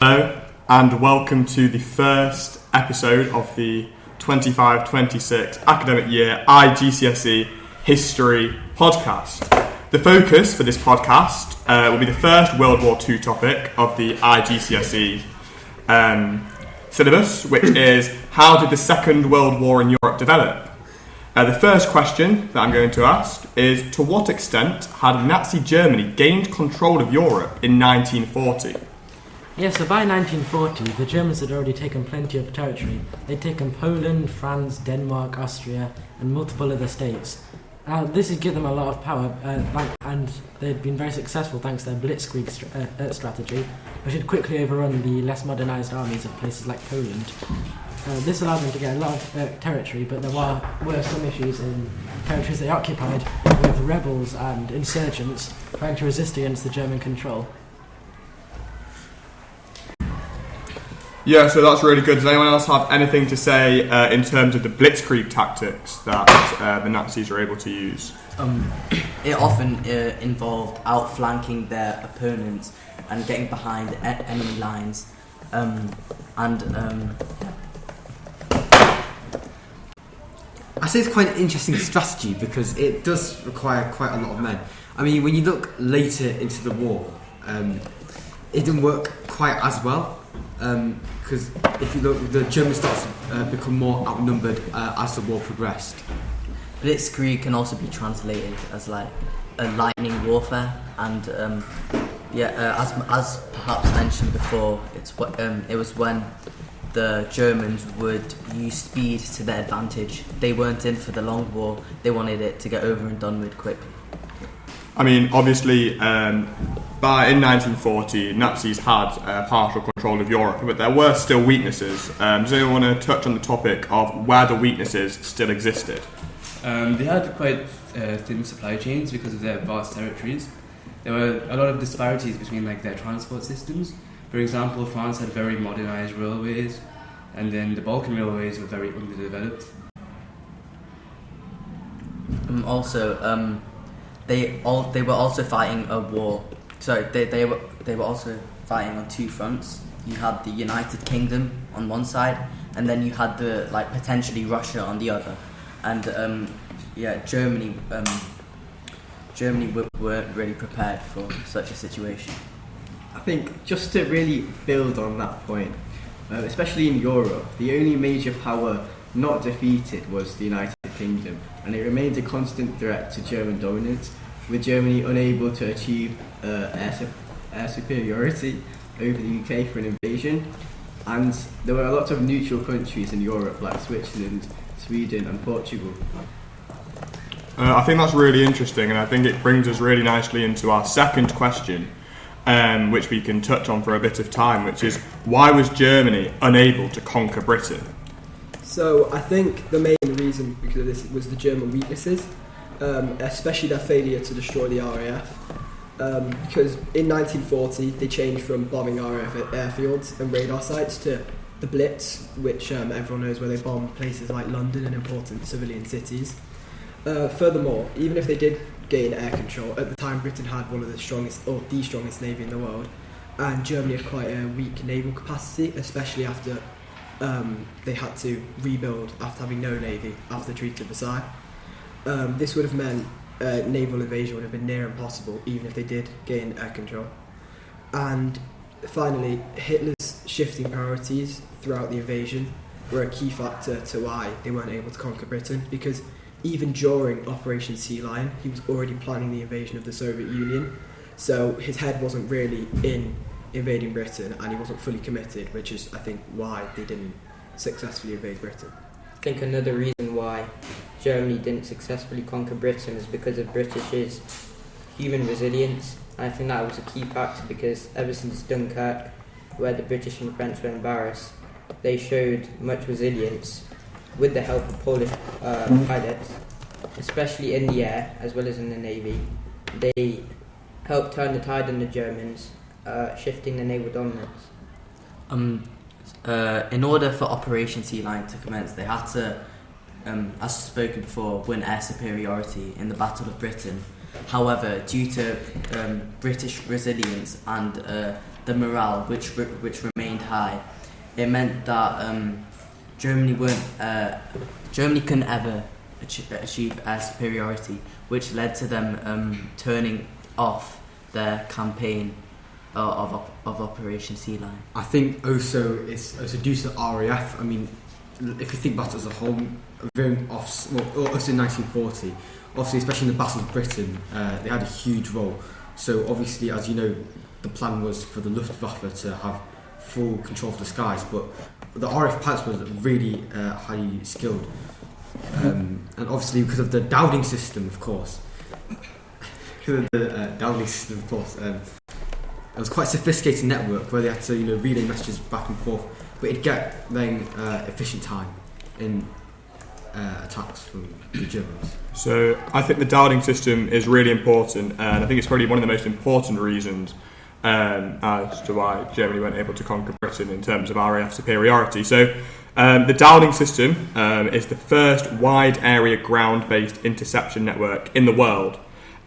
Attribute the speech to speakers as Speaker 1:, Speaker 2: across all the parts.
Speaker 1: Hello and welcome to the first episode of the 25-26 academic year IGCSE History podcast. The focus for this podcast will be the First World War II topic of the IGCSE syllabus, which is how did the Second World War in Europe develop? The first question that I'm going to ask is, to what extent had Nazi Germany gained control of Europe in 1940?
Speaker 2: Yeah, so by 1940, the Germans had already taken plenty of territory. They'd taken Poland, France, Denmark, Austria, and multiple other states. This had given them a lot of power, and they'd been very successful thanks to their blitzkrieg strategy, which had quickly overrun the less modernised armies of places like Poland. This allowed them to get a lot of territory, but there were some issues in territories they occupied, with rebels and insurgents trying to resist against the German control.
Speaker 1: Yeah, so that's really good. Does anyone else have anything to say in terms of the blitzkrieg tactics that the Nazis were able to use?
Speaker 3: It often involved outflanking their opponents and getting behind enemy lines.
Speaker 4: I say it's quite an interesting strategy because it does require quite a lot of men. I mean, when you look later into the war, it didn't work quite as well. Because if you look, the Germans started to become more outnumbered as the war progressed.
Speaker 3: Blitzkrieg can also be translated as like a lightning warfare, and as perhaps mentioned before, it was when the Germans would use speed to their advantage. They weren't in for the long war; they wanted it to get over and done with quickly.
Speaker 1: I mean, obviously, in 1940, Nazis had partial control of Europe, but there were still weaknesses. Does anyone want to touch on the topic of where the weaknesses still existed?
Speaker 5: They had quite thin supply chains because of their vast territories. There were a lot of disparities between their transport systems. For example, France had very modernised railways, and then the Balkan railways were very underdeveloped.
Speaker 3: They were also fighting a war. Sorry, they were also fighting on two fronts. You had the United Kingdom on one side, and then you had the potentially Russia on the other. And Germany weren't really prepared for such a situation.
Speaker 6: I think just to really build on that point, especially in Europe, the only major power not defeated was the United Kingdom, and it remained a constant threat to German dominance, with Germany unable to achieve air superiority over the UK for an invasion. And there were a lot of neutral countries in Europe like Switzerland, Sweden and Portugal.
Speaker 1: I think that's really interesting, and I think it brings us really nicely into our second question, which we can touch on for a bit of time, which is, why was Germany unable to conquer Britain?
Speaker 7: So I think the main reason because of this was the German weaknesses, especially their failure to destroy the RAF. Because in 1940 they changed from bombing RAF airfields and radar sites to the Blitz, which everyone knows, where they bomb places like London and important civilian cities. Furthermore, even if they did gain air control, at the time Britain had one of the strongest, or the strongest navy in the world, and Germany had quite a weak naval capacity, especially after they had to rebuild after having no navy after the Treaty of Versailles. This would have meant naval invasion would have been near impossible, even if they did gain air control. And finally, Hitler's shifting priorities throughout the invasion were a key factor to why they weren't able to conquer Britain, because even during Operation Sea Lion, he was already planning the invasion of the Soviet Union. So his head wasn't really in invading Britain, and he wasn't fully committed, which is, I think, why they didn't successfully invade Britain.
Speaker 8: I think another reason why Germany didn't successfully conquer Britain is because of British's human resilience. And I think that was a key factor, because ever since Dunkirk, where the British and French were embarrassed, they showed much resilience with the help of Polish pilots, especially in the air as well as in the navy. They helped turn the tide on the Germans, shifting the naval dominance.
Speaker 3: In order for Operation Sea Lion to commence, they had to, as spoken before, win air superiority in the Battle of Britain. However, due to British resilience and the morale, which remained high. It meant that Germany couldn't ever achieve superiority, which led to them turning off their campaign of Operation Sea Lion.
Speaker 4: I think also it's also due to the RAF. I mean, if you think about it as a whole, also in 1940, obviously, especially in the Battle of Britain, they had a huge role. So obviously, as you know, the plan was for the Luftwaffe to have full control of the skies, but the RAF pilots were really highly skilled. And obviously, because of the Dowding system, of course. It was quite a sophisticated network where they had to, relay messages back and forth, but it'd get them efficient time in attacks from the Germans.
Speaker 1: So I think the Dowding system is really important, and I think it's probably one of the most important reasons as to why Germany weren't able to conquer Britain in terms of RAF superiority. So the Dowding system is the first wide area ground-based interception network in the world.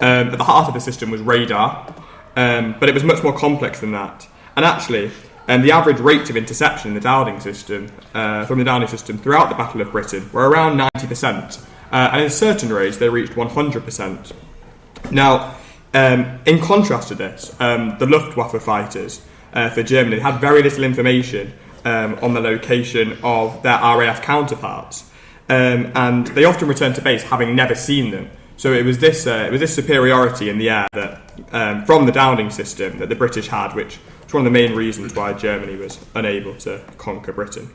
Speaker 1: At the heart of the system was radar, but it was much more complex than that. And actually, the average rates of interception in the Dowding system, from the Dowding system throughout the Battle of Britain, were around 90%, and in certain raids they reached 100%. Now, in contrast to this, the Luftwaffe fighters for Germany had very little information on the location of their RAF counterparts, and they often returned to base having never seen them. So it was this superiority in the air that from the Dowding system that the British had, which was one of the main reasons why Germany was unable to conquer Britain.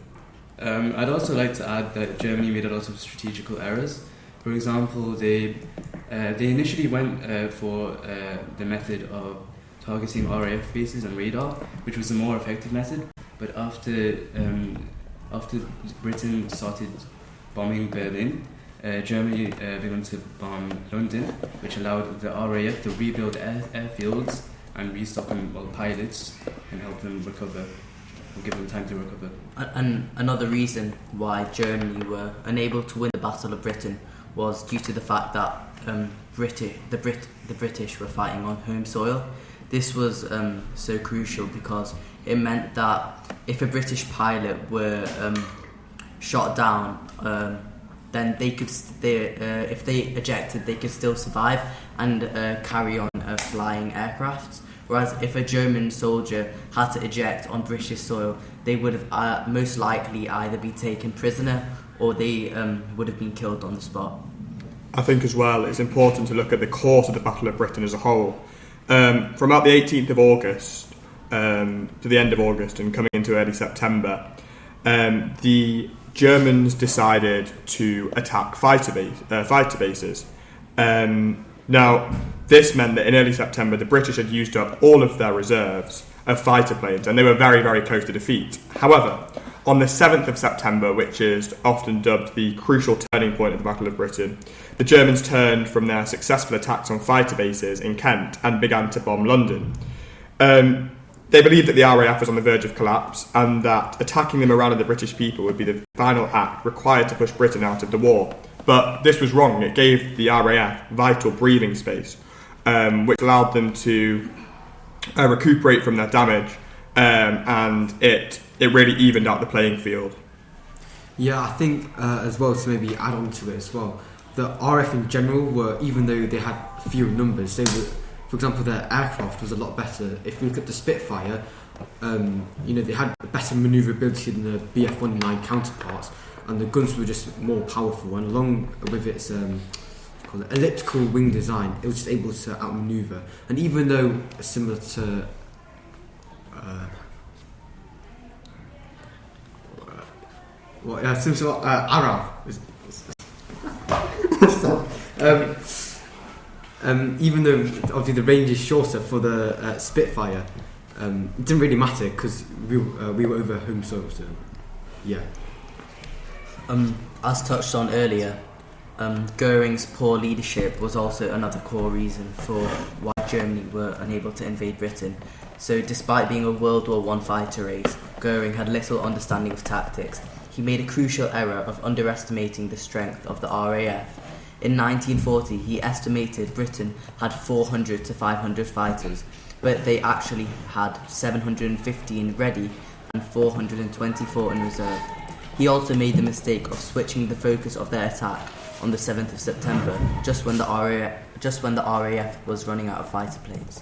Speaker 5: I'd also like to add that Germany made a lot of strategical errors. For example, they initially went for the method of targeting RAF bases and radar, which was a more effective method. But after Britain started bombing Berlin, Germany began to bomb London, which allowed the RAF to rebuild airfields and restock them with pilots and help them recover, or give them time to recover.
Speaker 3: And another reason why Germany were unable to win the Battle of Britain was due to the fact that the British were fighting on home soil. This was so crucial because it meant that if a British pilot were shot down, then if they ejected, they could still survive and carry on flying aircraft. Whereas if a German soldier had to eject on British soil, they would have most likely either be taken prisoner or they would have been killed on the spot.
Speaker 1: I think as well it's important to look at the course of the Battle of Britain as a whole. From about the 18th of August to the end of August and coming into early September, the Germans decided to attack fighter bases. Now, this meant that in early September, the British had used up all of their reserves of fighter planes, and they were very, very close to defeat. However, on the 7th of September, which is often dubbed the crucial turning point of the Battle of Britain, the Germans turned from their successful attacks on fighter bases in Kent and began to bomb London. They believed that the RAF was on the verge of collapse and that attacking the morale of the British people would be the final act required to push Britain out of the war. But this was wrong. It gave the RAF vital breathing space, which allowed them to recuperate from their damage, and it really evened out the playing field.
Speaker 4: Yeah, I think as well, to maybe add on to it as well, the RAF in general were, even though they had fewer numbers, they were, for example, their aircraft was a lot better. If we look at the Spitfire, they had better manoeuvrability than the Bf-109 counterparts, and the guns were just more powerful. And along with its elliptical wing design, it was just able to outmaneuver. And even though similar to Arab. Even though obviously the range is shorter for the Spitfire, it didn't really matter because we were over home soil. So, yeah.
Speaker 3: As touched on earlier, Goering's poor leadership was also another core reason for why Germany were unable to invade Britain. So despite being a World War I fighter race, Goering had little understanding of tactics. He made a crucial error of underestimating the strength of the RAF. In 1940, he estimated Britain had 400 to 500 fighters, but but they actually had 715 ready and 424 in reserve. He also made the mistake of switching the focus of their attack on the 7th of September, just when the RAF was running out of fighter planes.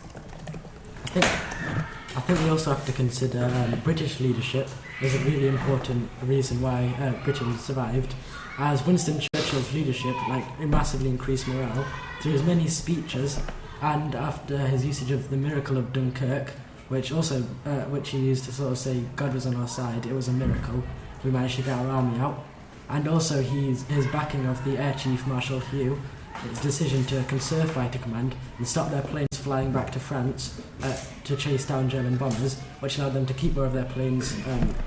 Speaker 2: I think we also have to consider British leadership is a really important reason why Britain survived, as Winston Churchill's leadership it massively increased morale through his many speeches, and after his usage of the miracle of Dunkirk, which he used to sort of say God was on our side. It was a miracle. We managed to get our army out, and also his backing of the Air Chief Marshal Hugh, his decision to conserve fighter command and stop their planes flying back to France to chase down German bombers, which allowed them to keep more of their planes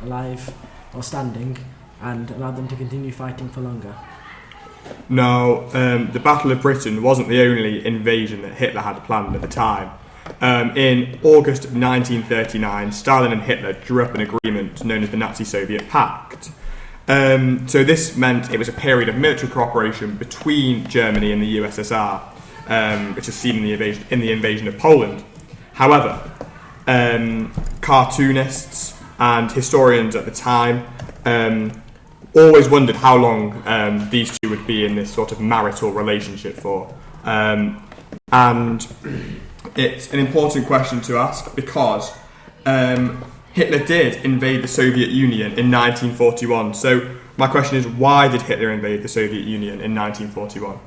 Speaker 2: alive or standing, and allowed them to continue fighting for longer.
Speaker 1: Now, the Battle of Britain wasn't the only invasion that Hitler had planned at the time. In August of 1939, Stalin and Hitler drew up an agreement known as the Nazi-Soviet Pact. So this meant it was a period of military cooperation between Germany and the USSR, which is seen in the invasion of Poland. However, cartoonists and historians at the time always wondered how long these two would be in this sort of marital relationship for. And it's an important question to ask because Hitler did invade the Soviet Union in 1941. So my question is, why did Hitler invade the Soviet Union in 1941?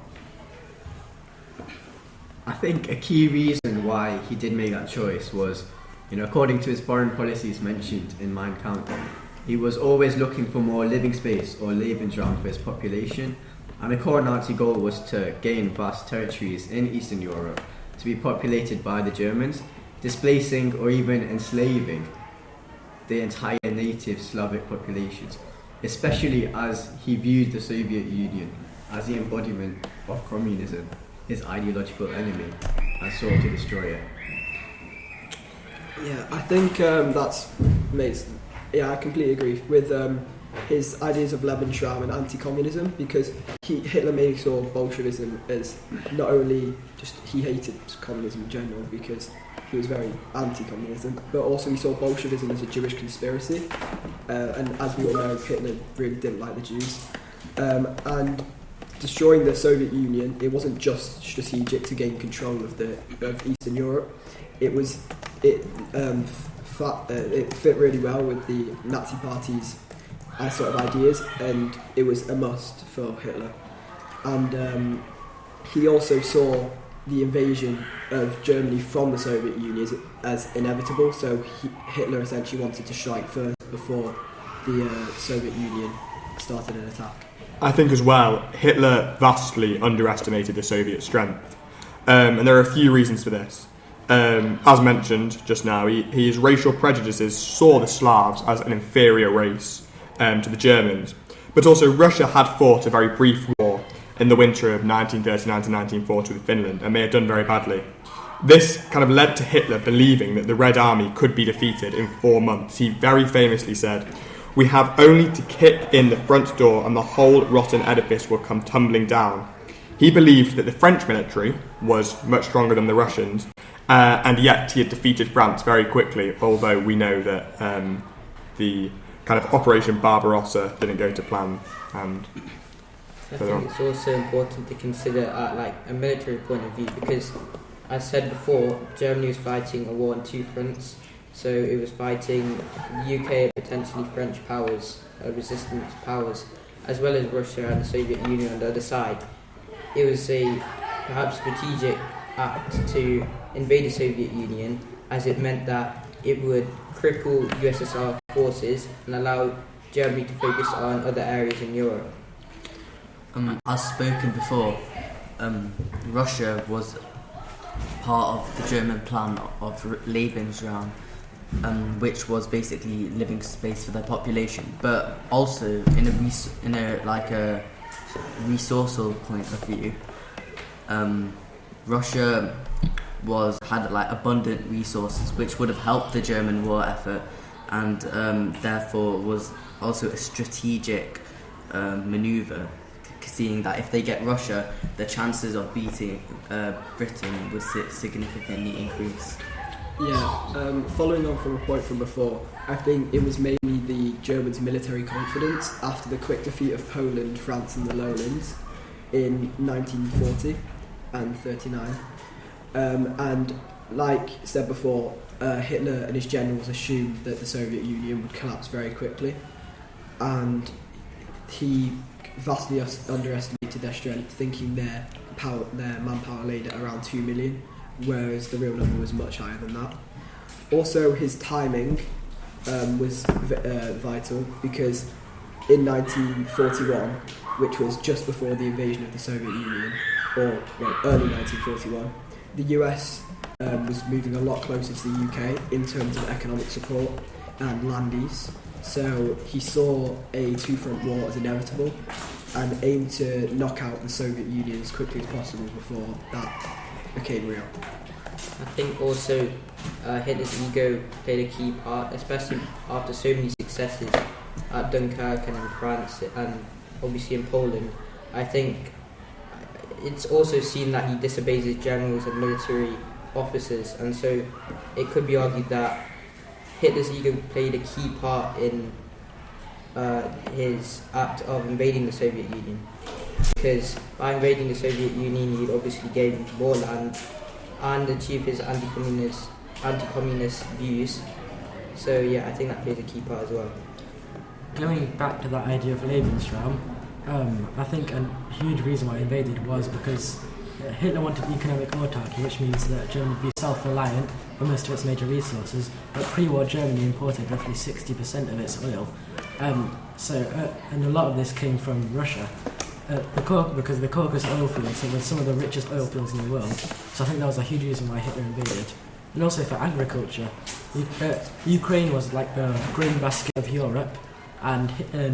Speaker 6: I think a key reason why he did make that choice was, according to his foreign policies mentioned in Mein Kampf, he was always looking for more living space or Lebensraum for his population, and a core Nazi goal was to gain vast territories in Eastern Europe to be populated by the Germans, displacing or even enslaving the entire native Slavic populations, especially as he viewed the Soviet Union as the embodiment of communism, his ideological enemy, and sought to destroy it.
Speaker 7: Yeah, I think I completely agree with his ideas of Lebensraum and anti-communism, because Hitler saw Bolshevism as not only just he hated communism in general because he was very anti-communism, but also he saw Bolshevism as a Jewish conspiracy, and as we all know, Hitler really didn't like the Jews, and destroying the Soviet Union, it wasn't just strategic to gain control of Eastern Europe. It fit really well with the Nazi Party's sort of ideas, and it was a must for Hitler. And he also saw the invasion of Germany from the Soviet Union as inevitable, so Hitler essentially wanted to strike first before the Soviet Union started an attack.
Speaker 1: I think as well, Hitler vastly underestimated the Soviet strength, and there are a few reasons for this. As mentioned just now, his racial prejudices saw the Slavs as an inferior race to the Germans, but also Russia had fought a very brief war in the winter of 1939 to 1940 with Finland, and may have done very badly. This kind of led to Hitler believing that the Red Army could be defeated in 4 months. He very famously said, "We have only to kick in the front door and the whole rotten edifice will come tumbling down." He believed that the French military was much stronger than the Russians, and yet he had defeated France very quickly, although we know that the kind of Operation Barbarossa didn't go to plan. And
Speaker 8: I think it's also important to consider at a military point of view, because as said before, Germany was fighting a war on two fronts. So it was fighting the UK and potentially French powers, resistance powers, as well as Russia and the Soviet Union on the other side. It was a perhaps strategic act to invade the Soviet Union, as it meant that it would cripple USSR forces and allow Germany to focus on other areas in Europe.
Speaker 3: As spoken before, Russia was part of the German plan of Lebensraum, which was basically living space for their population, but also in a resourceful point of view, Russia had abundant resources which would have helped the German war effort, and therefore was also a strategic maneuver, seeing that if they get Russia, the chances of beating Britain would significantly increase.
Speaker 7: Yeah, following on from a point from before, I think it was mainly the Germans' military confidence after the quick defeat of Poland, France and the Lowlands in 1940 and 39. And like said before, Hitler and his generals assumed that the Soviet Union would collapse very quickly, and he vastly underestimated their strength, thinking their manpower laid at around 2 million, whereas the real number was much higher than that. Also, his timing was vital, because in 1941, which was just before the invasion of the Soviet Union, or early 1941, the US was moving a lot closer to the UK in terms of economic support and land lease. So he saw a two-front war as inevitable and aimed to knock out the Soviet Union as quickly as possible before that became real.
Speaker 8: I think also Hitler's ego played a key part, especially after so many successes at Dunkirk and in France and obviously in Poland. I think it's also seen that he disobeys his generals and military officers, and so it could be argued that Hitler's ego played a key part in his act of invading the Soviet Union, because by invading the Soviet Union he'd obviously gain more land and achieve his anti-communist views. So yeah, I think that played a key part as well.
Speaker 2: Going back to that idea of Lebensraum, I think a huge reason why he invaded was because Hitler wanted economic autarky, which means that Germany would be self-reliant for most of its major resources, but pre-war Germany imported roughly 60% of its oil. And a lot of this came from Russia, because the Caucasus oil fields were some of the richest oil fields in the world. So I think that was a huge reason why Hitler invaded. And also for agriculture, Ukraine was like the grain basket of Europe, and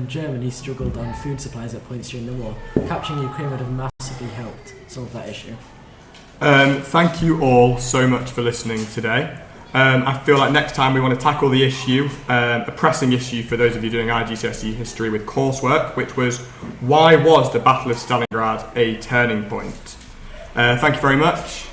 Speaker 2: Germany struggled on food supplies at points during the war. Capturing Ukraine would have massively helped solve that issue.
Speaker 1: Thank you all so much for listening today. I feel like next time we want to tackle the issue, a pressing issue for those of you doing IGCSE history with coursework, which was, why was the Battle of Stalingrad a turning point? Thank you very much.